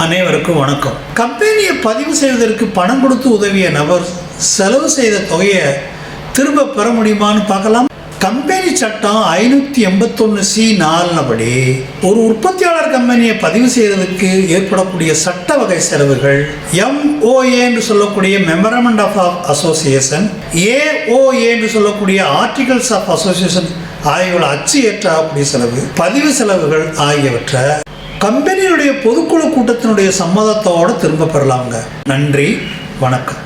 அனைவருக்கும் வணக்கம். கம்பெனியை பதிவு செய்வதற்கு பணம் கொடுத்து உதவிய நபர் செலவு செய்த தொகையை திரும்ப பெற முடியுமான்னு பார்க்கலாம். கம்பெனி சட்டம் 581C4 படி ஒரு உற்பத்தியாளர் கம்பெனியை பதிவு செய்வதற்கு ஏற்படக்கூடிய சட்ட வகை செலவுகள் MOA என்று சொல்லக்கூடிய மெமரமெண்ட் ஆஃப் அசோசியேஷன், AOA என்று சொல்லக்கூடிய ஆர்டிகல்ஸ் ஆஃப் அசோசியேஷன் ஆகியோட அச்சு ஏற்றக்கூடிய செலவு, பதிவு செலவுகள் ஆகியவற்றை கம்பெனியுடைய பொதுக்குழு கூட்டத்தினுடைய சம்மதத்தோடு திரும்ப பெறலாங்க. நன்றி, வணக்கம்.